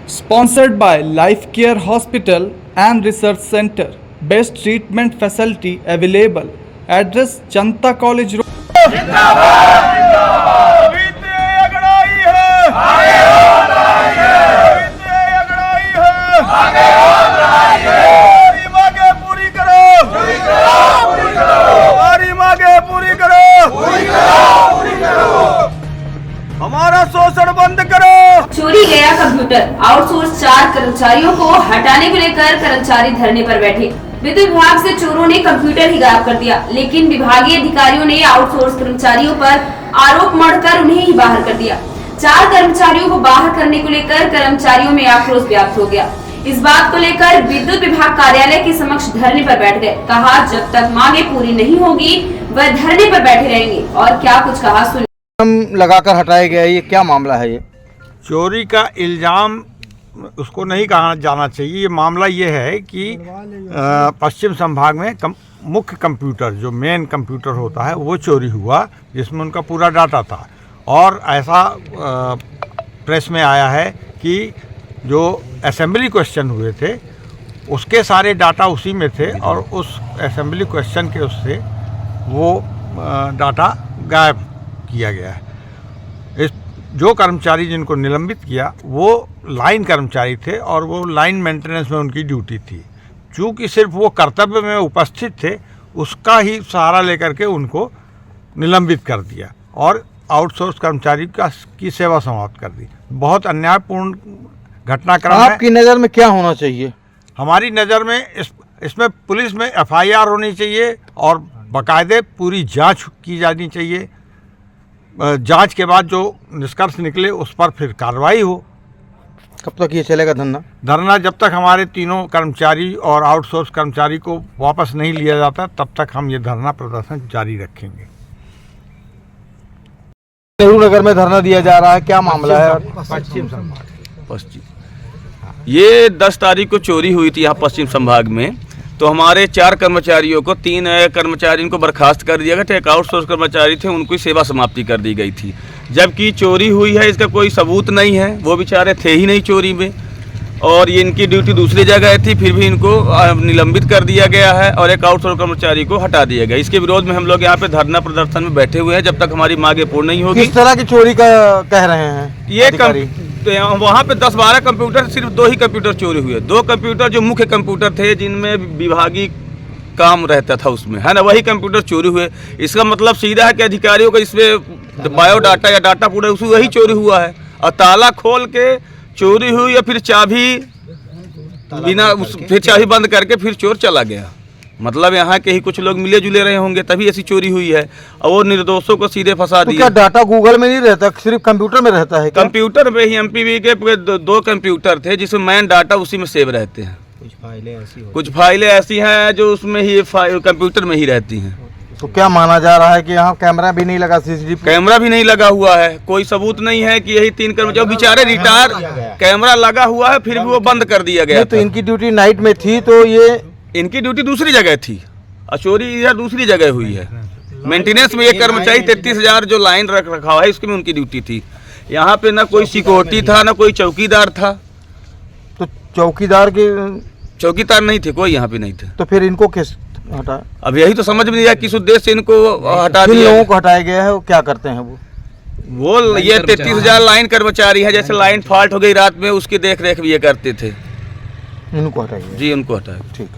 Sponsored by Life Care Hospital and Research Center. Best treatment facility available. Address Janta College Road. हमारा शोषण बंद करो। चोरी गया कंप्यूटर। आउटसोर्स 4 कर्मचारियों को हटाने को लेकर कर्मचारी धरने पर बैठे। विद्युत विभाग से चोरों ने कंप्यूटर ही गायब कर दिया, लेकिन विभागीय अधिकारियों ने आउटसोर्स कर्मचारियों पर आरोप मढ़कर उन्हें ही बाहर कर दिया। 4 कर्मचारियों को बाहर करने को लेकर कर्मचारियों में आक्रोश व्याप्त हो गया। इस बात को लेकर विद्युत विभाग कार्यालय के समक्ष धरने पर बैठ गए। कहा, जब तक मांगे पूरी नहीं होगी वह धरने पर बैठे रहेंगे। और क्या कुछ कहा सुनिए। लगाकर हटाया गया, ये क्या मामला है? ये चोरी का इल्ज़ाम उसको नहीं कहा जाना चाहिए। ये मामला ये है कि पश्चिम संभाग में मुख्य कंप्यूटर जो मेन कंप्यूटर होता है वो चोरी हुआ, जिसमें उनका पूरा डाटा था। और ऐसा प्रेस में आया है कि जो असेंबली क्वेश्चन हुए थे उसके सारे डाटा उसी में थे, और उस असेंबली क्वेश्चन के उससे वो डाटा गायब किया गया है। इस जो कर्मचारी जिनको निलंबित किया वो लाइन कर्मचारी थे और वो लाइन मेंटेनेंस में उनकी ड्यूटी थी। चूँकि सिर्फ वो कर्तव्य में उपस्थित थे, उसका ही सहारा लेकर के उनको निलंबित कर दिया और आउटसोर्स कर्मचारी की सेवा समाप्त कर दी। बहुत अन्यायपूर्ण घटनाक्रम है। आपकी नज़र में क्या होना चाहिए? हमारी नज़र में इसमें पुलिस में FIR होनी चाहिए और बाकायदे पूरी जांच की जानी चाहिए। जांच के बाद जो निष्कर्ष निकले उस पर फिर कार्रवाई हो। कब तक ये चलेगा धरना? जब तक हमारे तीनों कर्मचारी और आउटसोर्स कर्मचारी को वापस नहीं लिया जाता तब तक हम ये धरना प्रदर्शन जारी रखेंगे। नेहरू नगर में धरना दिया जा रहा है, क्या मामला है? पश्चिम ये 10 तारीख को चोरी हुई थी यहाँ पश्चिम संभाग में। तो हमारे 4 कर्मचारियों को 3 कर्मचारियों को बर्खास्त कर दिया गया था। एक आउटसोर्स कर्मचारी थे, उनको सेवा समाप्ति कर दी गई थी। जबकि चोरी हुई है इसका कोई सबूत नहीं है, वो बेचारे थे ही नहीं चोरी में, और ये इनकी ड्यूटी दूसरी जगह थी, फिर भी इनको निलंबित कर दिया गया है और एक आउटसोर्स कर्मचारी को हटा दिया गया। इसके विरोध में हम लोग यहाँ पे धरना प्रदर्शन में बैठे हुए हैं जब तक हमारी मांगे पूर्ण नहीं होगी। किस तरह की चोरी का कह रहे हैं ये तो वहाँ पे 10-12 कंप्यूटर, सिर्फ 2 ही कंप्यूटर चोरी हुए। 2 कंप्यूटर जो मुख्य कंप्यूटर थे जिनमें विभागीय काम रहता था उसमें, है ना, वही कंप्यूटर चोरी हुए। इसका मतलब सीधा है कि अधिकारियों का इसमें बायोडाटा या डाटा पूरा वही चोरी हुआ है, और ताला खोल के चोरी हुई या फिर चाबी फिर चाबी बंद करके फिर चोर चला गया। मतलब यहाँ के ही कुछ लोग मिले जुले रहे होंगे तभी ऐसी चोरी हुई है, और वो निर्दोषों को सीधे फंसा दिया। क्या डाटा गूगल में नहीं रहता, सिर्फ कंप्यूटर में रहता है? कंप्यूटर में ही MPV के 2 कंप्यूटर थे जिसमें मेन डाटा उसी में सेव रहते हैं। कुछ फाइलें ऐसी हैं जो उसमें ही कंप्यूटर में ही रहती हैं। तो क्या माना जा रहा है कि यहाँ कैमरा भी नहीं लगा, CCTV कैमरा भी नहीं लगा हुआ है, कोई सबूत नहीं है कि यही 3 कर्मचारी बेचारे रिटायर, कैमरा लगा हुआ है फिर भी वो बंद कर दिया गया। तो इनकी ड्यूटी नाइट में थी, तो ये इनकी ड्यूटी दूसरी जगह थी और चोरी इधर दूसरी जगह हुई है। मेंटेनेंस में एक कर्मचारी 33,000 जो लाइन रखा हुआ है उसकी में उनकी ड्यूटी थी। यहाँ पे ना कोई सिक्योरिटी था ना कोई चौकीदार था। तो चौकीदार नहीं थे, कोई यहाँ पे नहीं थे। तो फिर इनको किस हटा? अब यही तो समझ में नहीं आया किस उद्देश्य से इनको हटा दिया। लोगों को हटाया गया है, वो क्या करते हैं? वो ये 33,000 लाइन कर्मचारी है, जैसे लाइन फॉल्ट हो गई रात में उसकी देख रेख भी ये करते थे। इनको हटाया? जी, उनको हटाया। ठीक।